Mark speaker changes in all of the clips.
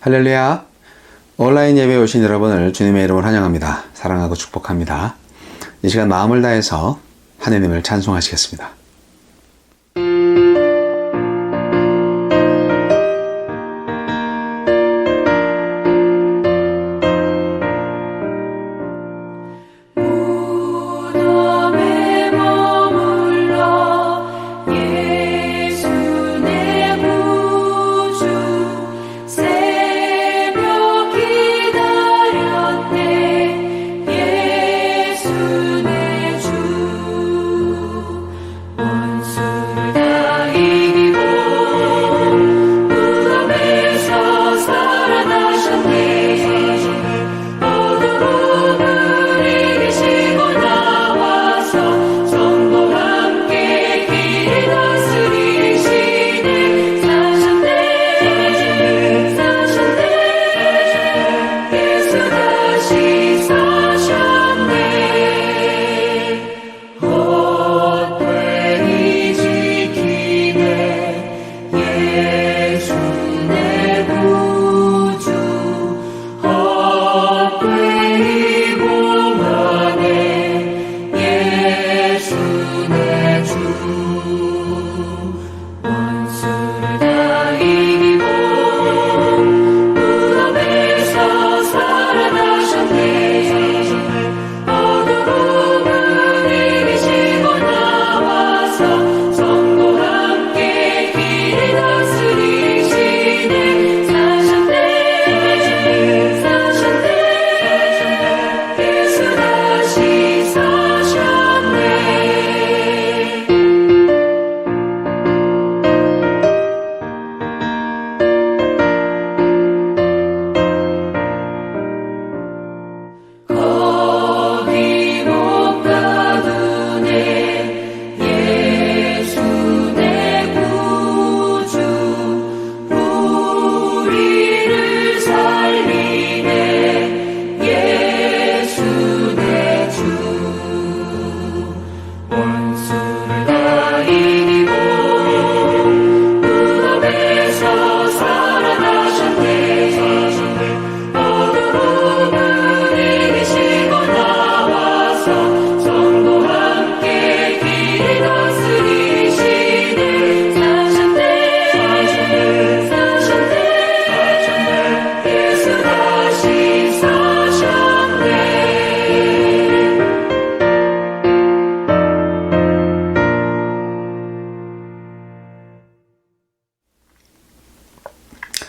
Speaker 1: 할렐루야. 온라인 예배에 오신 여러분을 주님의 이름으로 환영합니다. 사랑하고 축복합니다. 이 시간 마음을 다해서 하느님을 찬송하시겠습니다.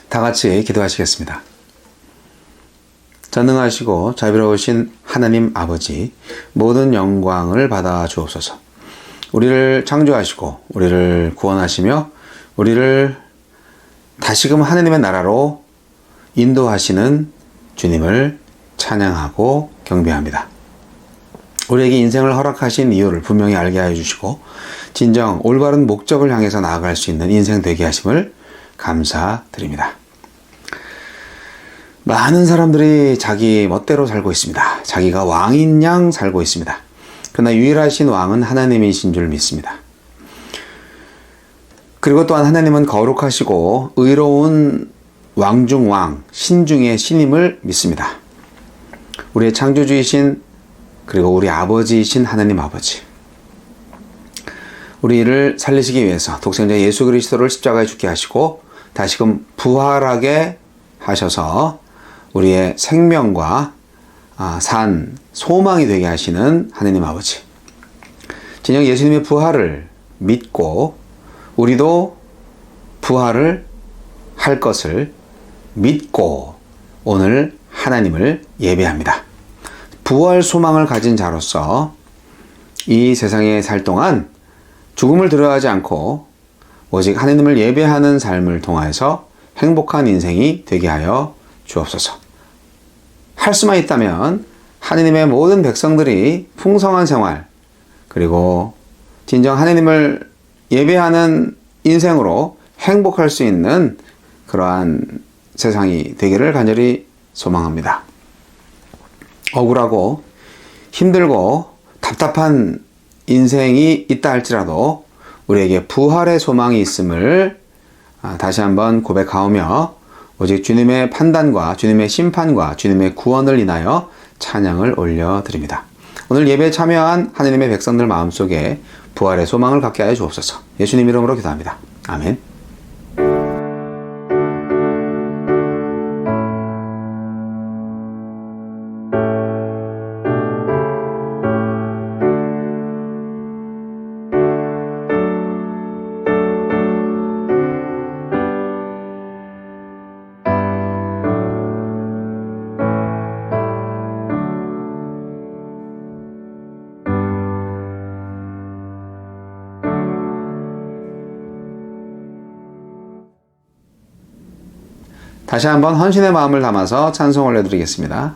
Speaker 1: 다 같이 기도하시겠습니다. 전능하시고 자비로우신 하나님 아버지, 모든 영광을 받아 주옵소서. 우리를 창조하시고 우리를 구원하시며 우리를 다시금 하느님의 나라로 인도하시는 주님을 찬양하고 경배합니다. 우리에게 인생을 허락하신 이유를 분명히 알게 하여 주시고 진정 올바른 목적을 향해서 나아갈 수 있는 인생 되게 하심을 감사드립니다. 많은 사람들이 자기 멋대로 살고 있습니다. 자기가 왕인 양 살고 있습니다. 그러나 유일하신 왕은 하나님이신 줄 믿습니다. 그리고 또한 하나님은 거룩하시고 의로운 왕 중 왕, 신 중의 신임을 믿습니다. 우리의 창조주이신 그리고 우리 아버지이신 하나님 아버지, 우리를 살리시기 위해서 독생자 예수 그리스도를 십자가에 죽게 하시고 다시금 부활하게 하셔서 우리의 생명과 산, 소망이 되게 하시는 하나님 아버지, 진정 예수님의 부활을 믿고 우리도 부활을 할 것을 믿고 오늘 하나님을 예배합니다. 부활 소망을 가진 자로서 이 세상에 살 동안 죽음을 두려워하지 않고 오직 하나님을 예배하는 삶을 통하여서 행복한 인생이 되게 하여 주옵소서. 할 수만 있다면 하나님의 모든 백성들이 풍성한 생활, 그리고 진정 하나님을 예배하는 인생으로 행복할 수 있는 그러한 세상이 되기를 간절히 소망합니다. 억울하고 힘들고 답답한 인생이 있다 할지라도 우리에게 부활의 소망이 있음을 다시 한번 고백하오며 오직 주님의 판단과 주님의 심판과 주님의 구원을 인하여 찬양을 올려드립니다. 오늘 예배에 참여한 하느님의 백성들 마음속에 부활의 소망을 갖게 하여 주옵소서. 예수님 이름으로 기도합니다. 아멘. 다시 한번 헌신의 마음을 담아서 찬송 올려드리겠습니다.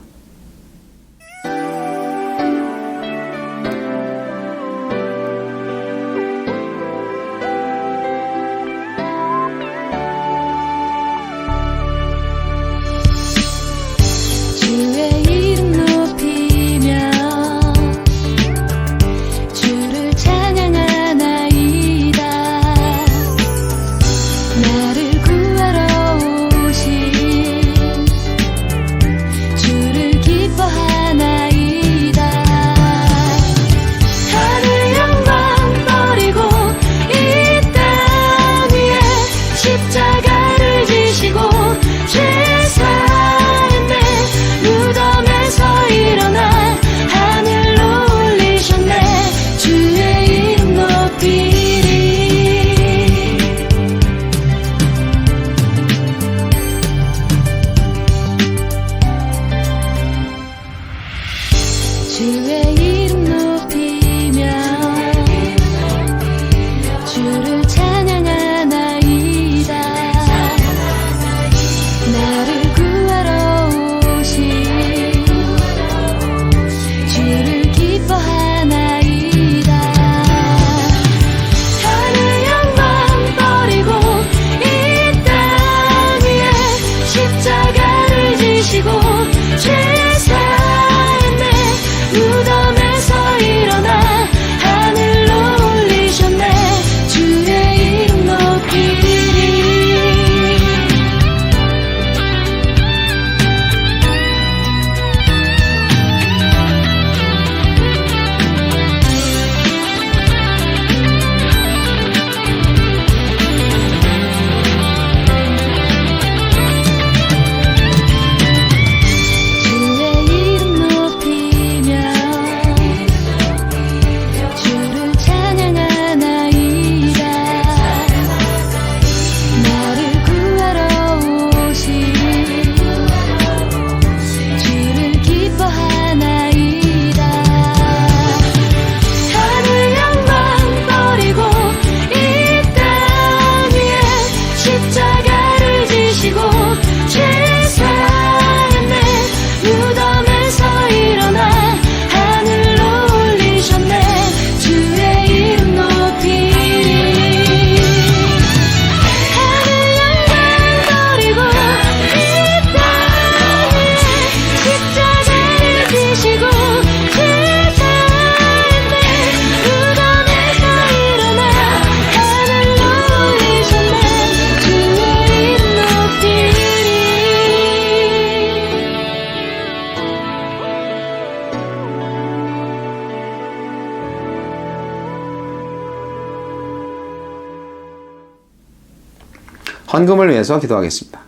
Speaker 1: 헌금을 위해서 기도하겠습니다.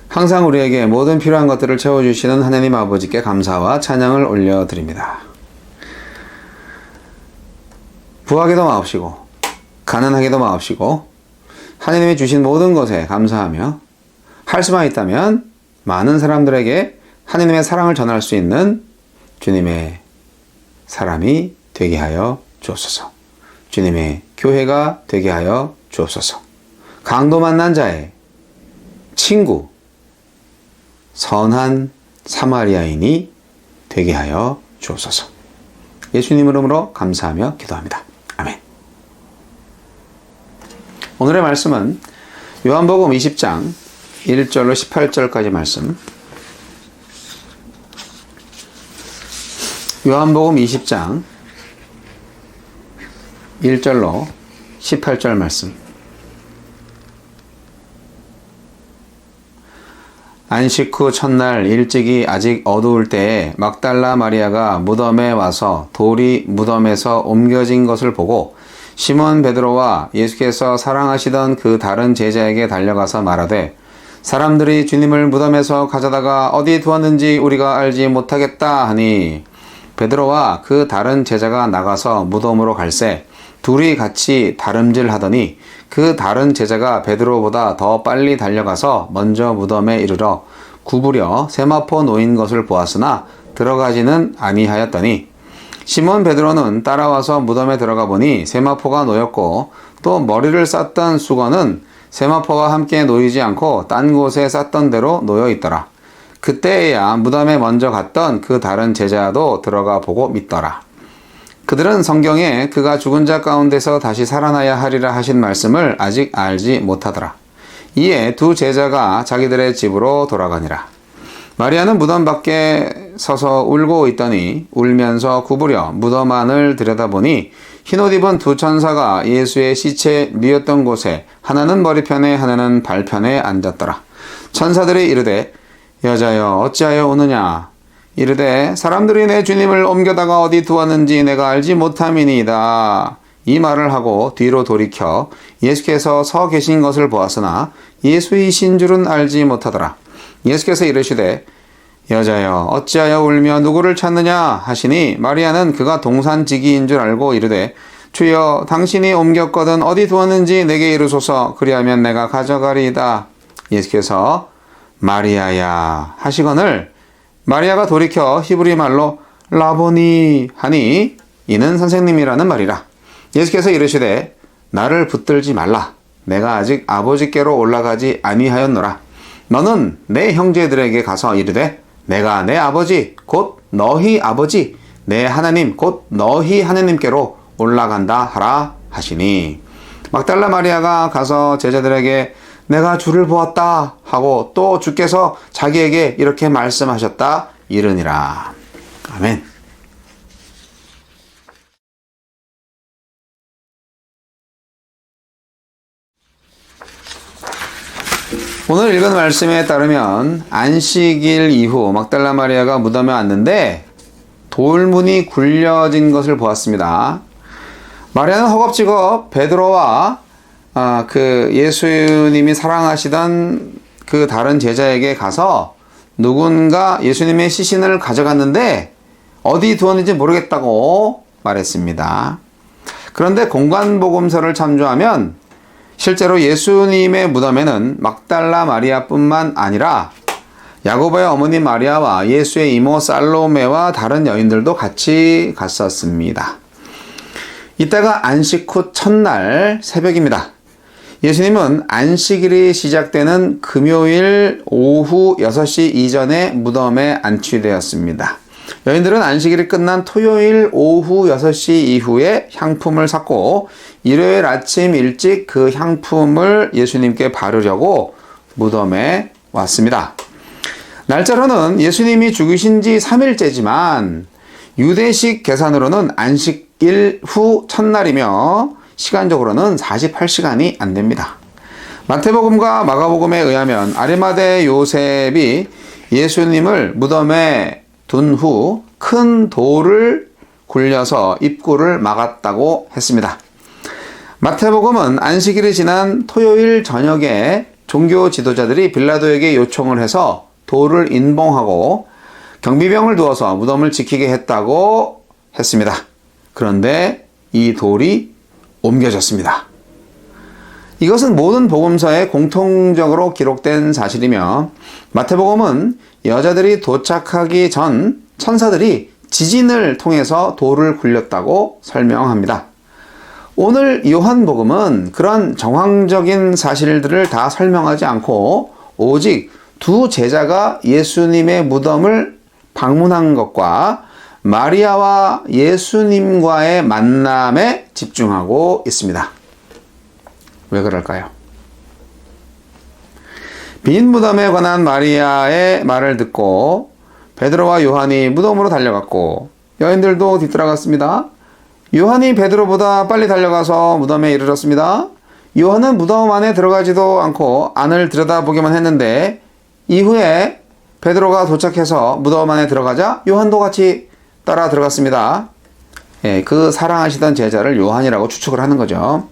Speaker 1: 항상 우리에게 모든 필요한 것들을 채워주시는 하나님 아버지께 감사와 찬양을 올려드립니다. 부하게도 마옵시고 가난하게도 마옵시고 하나님이 주신 모든 것에 감사하며 할 수만 있다면 많은 사람들에게 하나님의 사랑을 전할 수 있는 주님의 사람이 되게 하여 주옵소서. 주님의 교회가 되게 하여 주옵소서. 강도 만난 자의 친구, 선한 사마리아인이 되게 하여 주옵소서. 예수님 이름으로 감사하며 기도합니다. 아멘. 오늘의 말씀은 요한복음 20장 1절로 18절까지 말씀. 요한복음 20장 1절로 18절 말씀. 안식 후 첫날 일찍이 아직 어두울 때에 막달라 마리아가 무덤에 와서 돌이 무덤에서 옮겨진 것을 보고 시몬 베드로와 예수께서 사랑하시던 그 다른 제자에게 달려가서 말하되 사람들이 주님을 무덤에서 가져다가 어디 두었는지 우리가 알지 못하겠다 하니 베드로와 그 다른 제자가 나가서 무덤으로 갈새 둘이 같이 다름질하더니 그 다른 제자가 베드로보다 더 빨리 달려가서 먼저 무덤에 이르러 구부려 세마포 놓인 것을 보았으나 들어가지는 아니하였더니 시몬 베드로는 따라와서 무덤에 들어가 보니 세마포가 놓였고 또 머리를 쌌던 수건은 세마포와 함께 놓이지 않고 딴 곳에 쌌던 대로 놓여 있더라. 그때에야 무덤에 먼저 갔던 그 다른 제자도 들어가 보고 믿더라. 그들은 성경에 그가 죽은 자 가운데서 다시 살아나야 하리라 하신 말씀을 아직 알지 못하더라. 이에 두 제자가 자기들의 집으로 돌아가니라. 마리아는 무덤 밖에 서서 울고 있더니 울면서 구부려 무덤 안을 들여다보니 흰옷 입은 두 천사가 예수의 시체 뉘었던 곳에 하나는 머리편에 하나는 발편에 앉았더라. 천사들이 이르되 여자여 어찌하여 우느냐 이르되 사람들이 내 주님을 옮겨다가 어디 두었는지 내가 알지 못함이니이다. 이 말을 하고 뒤로 돌이켜 예수께서 서 계신 것을 보았으나 예수이신 줄은 알지 못하더라. 예수께서 이르시되 여자여 어찌하여 울며 누구를 찾느냐 하시니 마리아는 그가 동산지기인 줄 알고 이르되 주여 당신이 옮겼거든 어디 두었는지 내게 이르소서 그리하면 내가 가져가리이다. 예수께서 마리아야 하시거늘 마리아가 돌이켜 히브리 말로 라보니 하니 이는 선생님이라는 말이라. 예수께서 이르시되 나를 붙들지 말라. 내가 아직 아버지께로 올라가지 아니하였노라. 너는 내 형제들에게 가서 이르되 내가 내 아버지 곧 너희 아버지 내 하나님 곧 너희 하나님께로 올라간다 하라 하시니 막달라 마리아가 가서 제자들에게 내가 주를 보았다 하고 또 주께서 자기에게 이렇게 말씀하셨다 이르니라. 아멘. 오늘 읽은 말씀에 따르면 안식일 이후 막달라 마리아가 무덤에 왔는데 돌문이 굴려진 것을 보았습니다. 마리아는 허겁지겁 베드로와 그 예수님이 사랑하시던 그 다른 제자에게 가서 누군가 예수님의 시신을 가져갔는데 어디 두었는지 모르겠다고 말했습니다. 그런데 공관복음서를 참조하면 실제로 예수님의 무덤에는 막달라 마리아뿐만 아니라 야고보의 어머니 마리아와 예수의 이모 살로메와 다른 여인들도 같이 갔었습니다. 이때가 안식 후 첫날 새벽입니다. 예수님은 안식일이 시작되는 금요일 오후 6시 이전에 무덤에 안치되었습니다. 여인들은 안식일이 끝난 토요일 오후 6시 이후에 향품을 샀고 일요일 아침 일찍 그 향품을 예수님께 바르려고 무덤에 왔습니다. 날짜로는 예수님이 죽으신 지 3일째지만 유대식 계산으로는 안식일 후 첫날이며 시간적으로는 48시간이 안 됩니다. 마태복음과 마가복음에 의하면 아리마대 요셉이 예수님을 무덤에 둔 후 큰 돌을 굴려서 입구를 막았다고 했습니다. 마태복음은 안식일이 지난 토요일 저녁에 종교 지도자들이 빌라도에게 요청을 해서 돌을 인봉하고 경비병을 두어서 무덤을 지키게 했다고 했습니다. 그런데 이 돌이 옮겨졌습니다. 이것은 모든 복음서에 공통적으로 기록된 사실이며 마태복음은 여자들이 도착하기 전 천사들이 지진을 통해서 돌을 굴렸다고 설명합니다. 오늘 요한복음은 그런 정황적인 사실들을 다 설명하지 않고 오직 두 제자가 예수님의 무덤을 방문한 것과 마리아와 예수님과의 만남에 집중하고 있습니다. 왜 그럴까요? 빈 무덤에 관한 마리아의 말을 듣고 베드로와 요한이 무덤으로 달려갔고 여인들도 뒤따라갔습니다. 요한이 베드로보다 빨리 달려가서 무덤에 이르렀습니다. 요한은 무덤 안에 들어가지도 않고 안을 들여다보기만 했는데 이후에 베드로가 도착해서 무덤 안에 들어가자 요한도 같이 따라 들어갔습니다. 예, 그 사랑하시던 제자를 요한이라고 추측을 하는 거죠.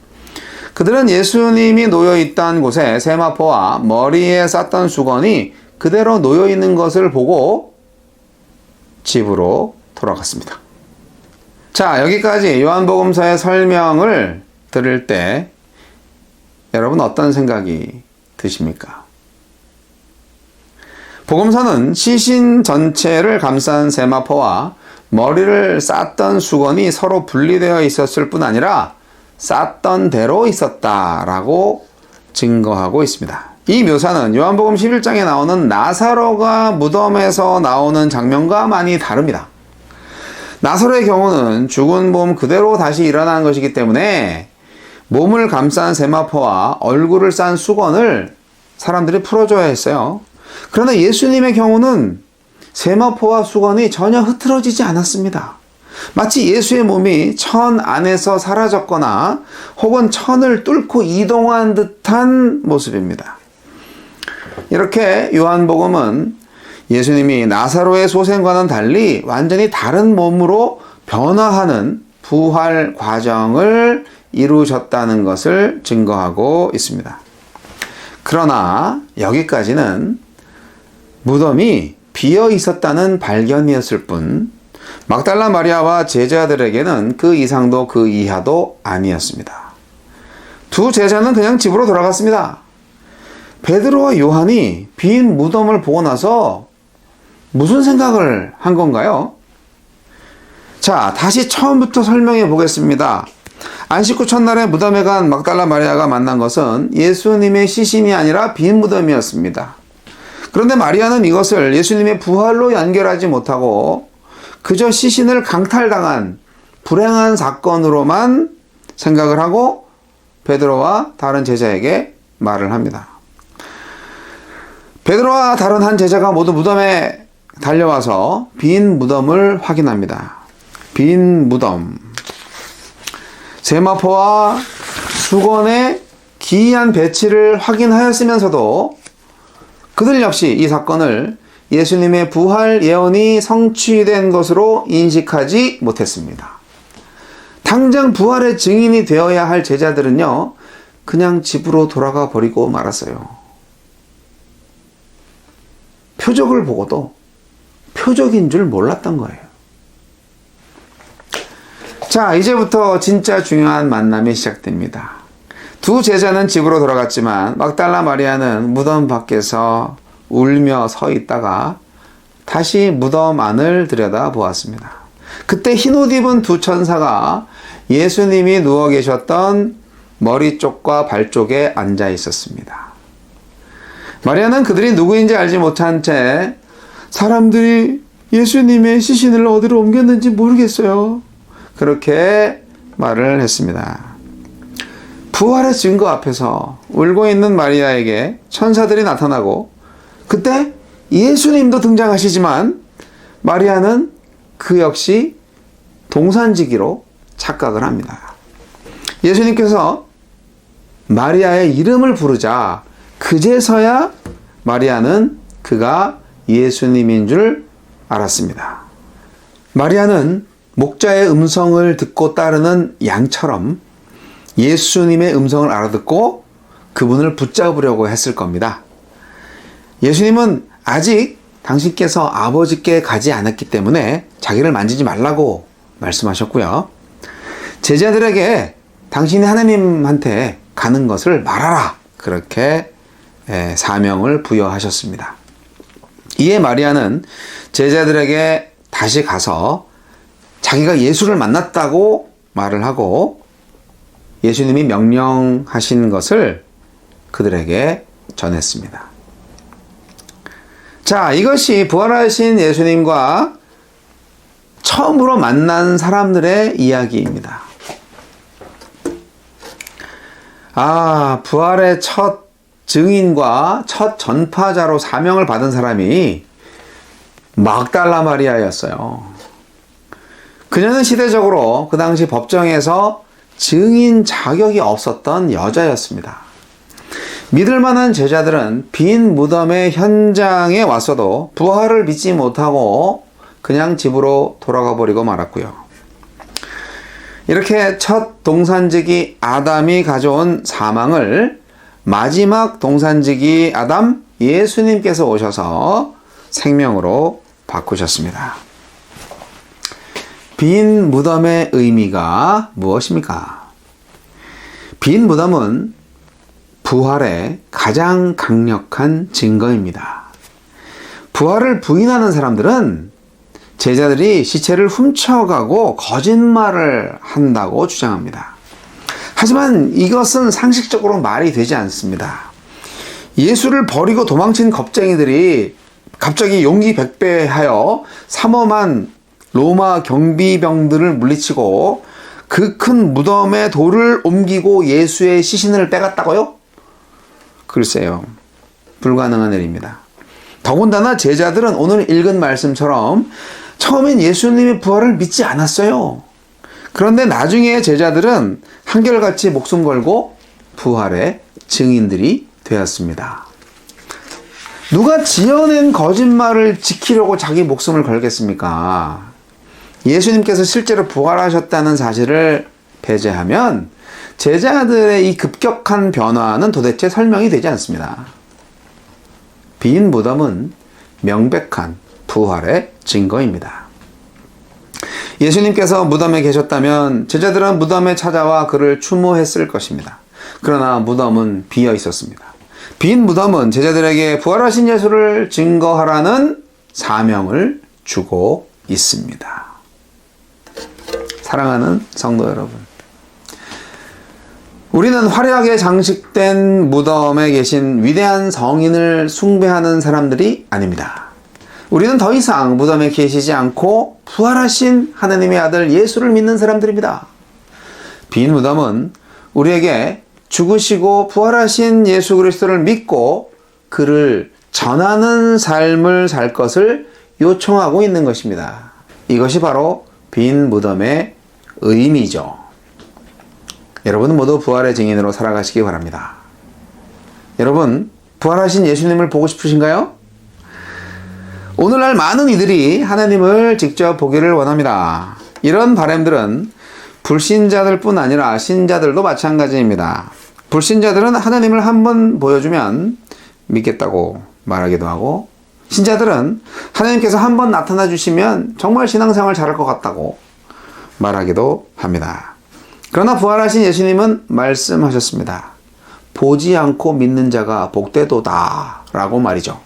Speaker 1: 그들은 예수님이 놓여있던 곳에 세마포와 머리에 쌌던 수건이 그대로 놓여있는 것을 보고 집으로 돌아갔습니다. 자, 여기까지 요한복음서의 설명을 들을 때 여러분 어떤 생각이 드십니까? 복음서는 시신 전체를 감싼 세마포와 머리를 쌌던 수건이 서로 분리되어 있었을 뿐 아니라 쌌던 대로 있었다라고 증거하고 있습니다. 이 묘사는 요한복음 11장에 나오는 나사로가 무덤에서 나오는 장면과 많이 다릅니다. 나사로의 경우는 죽은 몸 그대로 다시 일어난 것이기 때문에 몸을 감싼 세마포와 얼굴을 싼 수건을 사람들이 풀어줘야 했어요. 그러나 예수님의 경우는 세마포와 수건이 전혀 흐트러지지 않았습니다. 마치 예수의 몸이 천 안에서 사라졌거나 혹은 천을 뚫고 이동한 듯한 모습입니다. 이렇게 요한복음은 예수님이 나사로의 소생과는 달리 완전히 다른 몸으로 변화하는 부활 과정을 이루셨다는 것을 증거하고 있습니다. 그러나 여기까지는 무덤이 비어 있었다는 발견이었을 뿐 막달라 마리아와 제자들에게는 그 이상도 그 이하도 아니었습니다. 두 제자는 그냥 집으로 돌아갔습니다. 베드로와 요한이 빈 무덤을 보고 나서 무슨 생각을 한 건가요? 자, 다시 처음부터 설명해 보겠습니다. 안식 후 첫날에 무덤에 간 막달라 마리아가 만난 것은 예수님의 시신이 아니라 빈 무덤이었습니다. 그런데 마리아는 이것을 예수님의 부활로 연결하지 못하고 그저 시신을 강탈당한 불행한 사건으로만 생각을 하고 베드로와 다른 제자에게 말을 합니다. 베드로와 다른 한 제자가 모두 무덤에 달려와서 빈 무덤을 확인합니다. 빈 무덤. 세마포와 수건의 기이한 배치를 확인하였으면서도 그들 역시 이 사건을 예수님의 부활 예언이 성취된 것으로 인식하지 못했습니다. 당장 부활의 증인이 되어야 할 제자들은요, 그냥 집으로 돌아가 버리고 말았어요. 표적을 보고도 표적인 줄 몰랐던 거예요. 자, 이제부터 진짜 중요한 만남이 시작됩니다. 두 제자는 집으로 돌아갔지만 막달라 마리아는 무덤 밖에서 울며 서 있다가 다시 무덤 안을 들여다보았습니다. 그때 흰옷 입은 두 천사가 예수님이 누워 계셨던 머리 쪽과 발 쪽에 앉아 있었습니다. 마리아는 그들이 누구인지 알지 못한 채 사람들이 예수님의 시신을 어디로 옮겼는지 모르겠어요. 그렇게 말을 했습니다. 부활의 증거 앞에서 울고 있는 마리아에게 천사들이 나타나고 그때 예수님도 등장하시지만 마리아는 그 역시 동산지기로 착각을 합니다. 예수님께서 마리아의 이름을 부르자 그제서야 마리아는 그가 예수님인 줄 알았습니다. 마리아는 목자의 음성을 듣고 따르는 양처럼 예수님의 음성을 알아듣고 그분을 붙잡으려고 했을 겁니다. 예수님은 아직 당신께서 아버지께 가지 않았기 때문에 자기를 만지지 말라고 말씀하셨고요. 제자들에게 당신이 하나님한테 가는 것을 말하라. 그렇게 사명을 부여하셨습니다. 이에 마리아는 제자들에게 다시 가서 자기가 예수를 만났다고 말을 하고 예수님이 명령하신 것을 그들에게 전했습니다. 자, 이것이 부활하신 예수님과 처음으로 만난 사람들의 이야기입니다. 부활의 첫 증인과 첫 전파자로 사명을 받은 사람이 막달라 마리아였어요. 그녀는 시대적으로 그 당시 법정에서 증인 자격이 없었던 여자였습니다. 믿을 만한 제자들은 빈 무덤의 현장에 왔어도 부활을 믿지 못하고 그냥 집으로 돌아가 버리고 말았고요. 이렇게 첫 동산지기 아담이 가져온 사망을 마지막 동산지기 아담 예수님께서 오셔서 생명으로 바꾸셨습니다. 빈 무덤의 의미가 무엇입니까? 빈 무덤은 부활의 가장 강력한 증거입니다. 부활을 부인하는 사람들은 제자들이 시체를 훔쳐가고 거짓말을 한다고 주장합니다. 하지만 이것은 상식적으로 말이 되지 않습니다. 예수를 버리고 도망친 겁쟁이들이 갑자기 용기 백배하여 삼엄한 로마 경비병들을 물리치고 그 큰 무덤에 돌을 옮기고 예수의 시신을 빼갔다고요? 글쎄요, 불가능한 일입니다. 더군다나 제자들은 오늘 읽은 말씀처럼 처음엔 예수님의 부활을 믿지 않았어요. 그런데 나중에 제자들은 한결같이 목숨 걸고 부활의 증인들이 되었습니다. 누가 지어낸 거짓말을 지키려고 자기 목숨을 걸겠습니까? 예수님께서 실제로 부활하셨다는 사실을 배제하면 제자들의 이 급격한 변화는 도대체 설명이 되지 않습니다. 빈 무덤은 명백한 부활의 증거입니다. 예수님께서 무덤에 계셨다면 제자들은 무덤에 찾아와 그를 추모했을 것입니다. 그러나 무덤은 비어 있었습니다. 빈 무덤은 제자들에게 부활하신 예수를 증거하라는 사명을 주고 있습니다. 사랑하는 성도 여러분, 우리는 화려하게 장식된 무덤에 계신 위대한 성인을 숭배하는 사람들이 아닙니다. 우리는 더 이상 무덤에 계시지 않고 부활하신 하나님의 아들 예수를 믿는 사람들입니다. 빈 무덤은 우리에게 죽으시고 부활하신 예수 그리스도를 믿고 그를 전하는 삶을 살 것을 요청하고 있는 것입니다. 이것이 바로 빈 무덤의 의미죠. 여러분 모두 부활의 증인으로 살아가시기 바랍니다. 여러분, 부활하신 예수님을 보고 싶으신가요? 오늘날 많은 이들이 하나님을 직접 보기를 원합니다. 이런 바람들은 불신자들 뿐 아니라 신자들도 마찬가지입니다. 불신자들은 하나님을 한번 보여주면 믿겠다고 말하기도 하고, 신자들은 하나님께서 한번 나타나 주시면 정말 신앙생활 잘할 것 같다고 말하기도 합니다. 그러나 부활하신 예수님은 말씀하셨습니다. 보지 않고 믿는 자가 복되도다 라고 말이죠.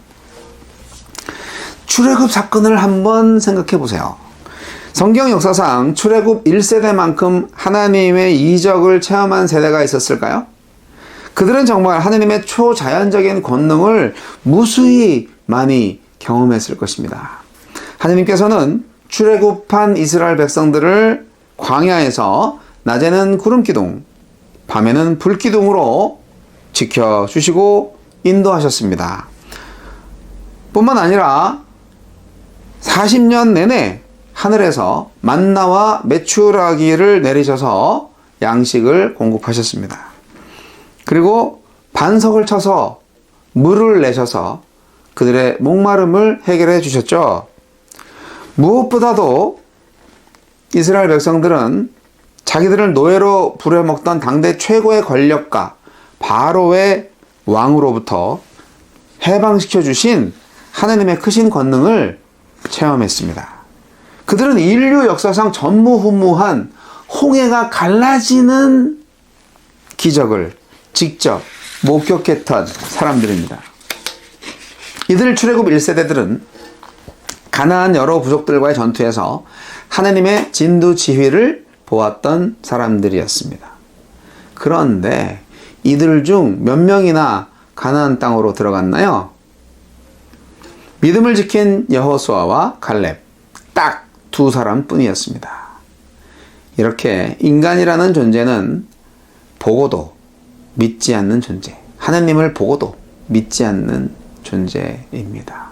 Speaker 1: 출애굽 사건을 한번 생각해 보세요. 성경 역사상 출애굽 1세대만큼 하나님의 이적을 체험한 세대가 있었을까요? 그들은 정말 하나님의 초자연적인 권능을 무수히 많이 경험했을 것입니다. 하나님께서는 출애굽한 이스라엘 백성들을 광야에서 낮에는 구름기둥, 밤에는 불기둥으로 지켜주시고 인도하셨습니다. 뿐만 아니라 40년 내내 하늘에서 만나와 메추라기를 내리셔서 양식을 공급하셨습니다. 그리고 반석을 쳐서 물을 내셔서 그들의 목마름을 해결해 주셨죠. 무엇보다도 이스라엘 백성들은 자기들을 노예로 부려먹던 당대 최고의 권력가 바로의 왕으로부터 해방시켜 주신 하나님의 크신 권능을 체험했습니다. 그들은 인류 역사상 전무후무한 홍해가 갈라지는 기적을 직접 목격했던 사람들입니다. 이들 출애굽 1세대들은 가나안 여러 부족들과의 전투에서 하나님의 진두지휘를 보았던 사람들이었습니다. 그런데 이들 중 몇 명이나 가나안 땅으로 들어갔나요? 믿음을 지킨 여호수아와 갈렙, 딱 두 사람뿐이었습니다. 이렇게 인간이라는 존재는 보고도 믿지 않는 존재, 하나님을 보고도 믿지 않는 존재입니다.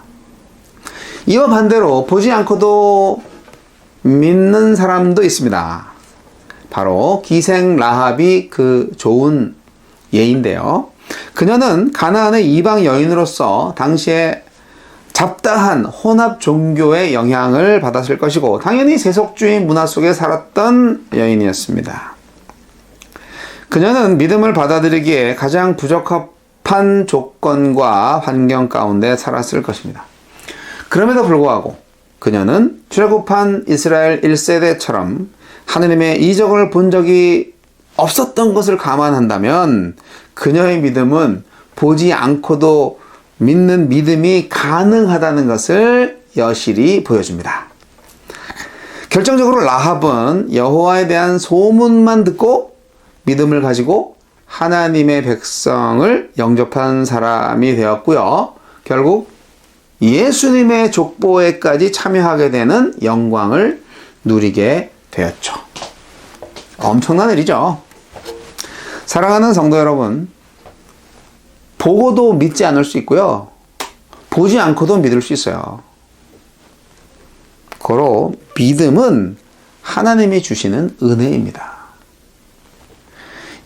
Speaker 1: 이와 반대로 보지 않고도 믿는 사람도 있습니다. 바로 기생 라합이 그 좋은 예인데요. 그녀는 가나안의 이방 여인으로서 당시에 잡다한 혼합 종교의 영향을 받았을 것이고 당연히 세속주의 문화 속에 살았던 여인이었습니다. 그녀는 믿음을 받아들이기에 가장 부적합한 조건과 환경 가운데 살았을 것입니다. 그럼에도 불구하고 그녀는 출애굽한 이스라엘 1세대처럼 하느님의 이적을 본 적이 없었던 것을 감안한다면 그녀의 믿음은 보지 않고도 믿는 믿음이 가능하다는 것을 여실히 보여줍니다. 결정적으로 라합은 여호와에 대한 소문만 듣고 믿음을 가지고 하나님의 백성을 영접한 사람이 되었고요. 결국 예수님의 족보에까지 참여하게 되는 영광을 누리게 되었죠. 엄청난 일이죠. 사랑하는 성도 여러분, 보고도 믿지 않을 수 있고요. 보지 않고도 믿을 수 있어요. 고로 믿음은 하나님이 주시는 은혜입니다.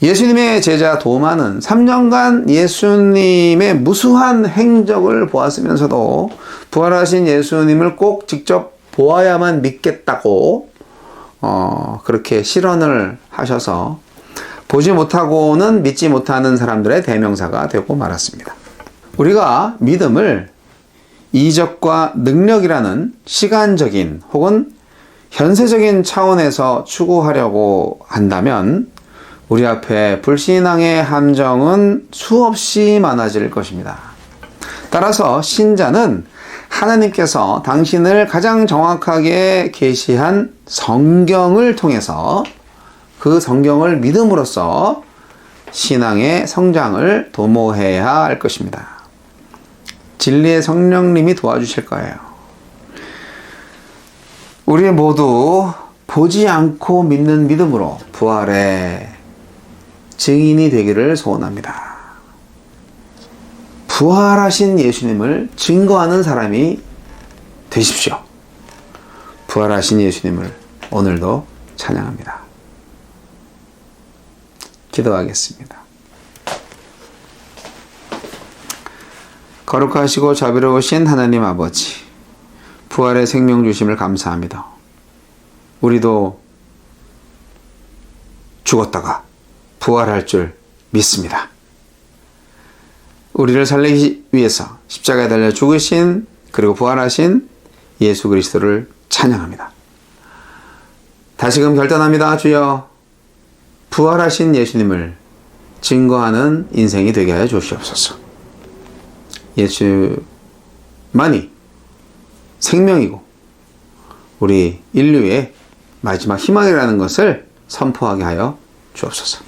Speaker 1: 예수님의 제자 도마는 3년간 예수님의 무수한 행적을 보았으면서도 부활하신 예수님을 꼭 직접 보아야만 믿겠다고 그렇게 실언을 하셔서 보지 못하고는 믿지 못하는 사람들의 대명사가 되고 말았습니다. 우리가 믿음을 이적과 능력이라는 시간적인 혹은 현세적인 차원에서 추구하려고 한다면 우리 앞에 불신앙의 함정은 수없이 많아질 것입니다. 따라서 신자는 하나님께서 당신을 가장 정확하게 계시한 성경을 통해서 그 성경을 믿음으로써 신앙의 성장을 도모해야 할 것입니다. 진리의 성령님이 도와주실 거예요. 우리 모두 보지 않고 믿는 믿음으로 부활의 증인이 되기를 소원합니다. 부활하신 예수님을 증거하는 사람이 되십시오. 부활하신 예수님을 오늘도 찬양합니다. 기도하겠습니다. 거룩하시고 자비로우신 하나님 아버지, 부활의 생명 주심을 감사합니다. 우리도 죽었다가 부활할 줄 믿습니다. 우리를 살리기 위해서 십자가에 달려 죽으신 그리고 부활하신 예수 그리스도를 찬양합니다. 다시금 결단합니다. 주여, 부활하신 예수님을 증거하는 인생이 되게 하여 주시옵소서. 예수만이 생명이고 우리 인류의 마지막 희망이라는 것을 선포하게 하여 주옵소서.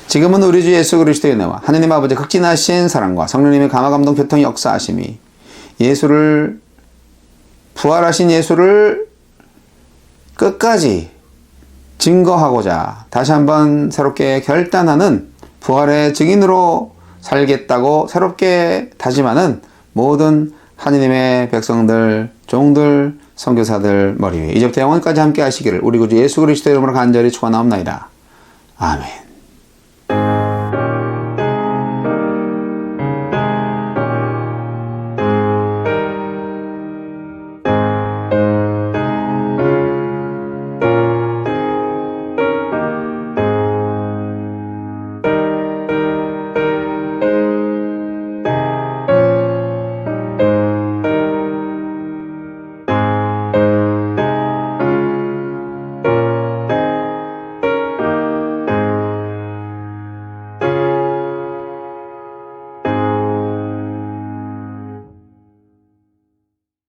Speaker 1: 지금은 우리 주 예수 그리스도의 은혜와 하느님 아버지 극진하신 사랑과 성령님의 감화감동 교통 역사하심이 예수를, 부활하신 예수를 끝까지 증거하고자 다시 한번 새롭게 결단하는 부활의 증인으로 살겠다고 새롭게 다짐하는 모든 하느님의 백성들, 종들, 선교사들 머리 위에 이제부터 영원까지 함께 하시기를 우리 구주 예수 그리스도의 이름으로 간절히 축원하옵나이다. 아멘.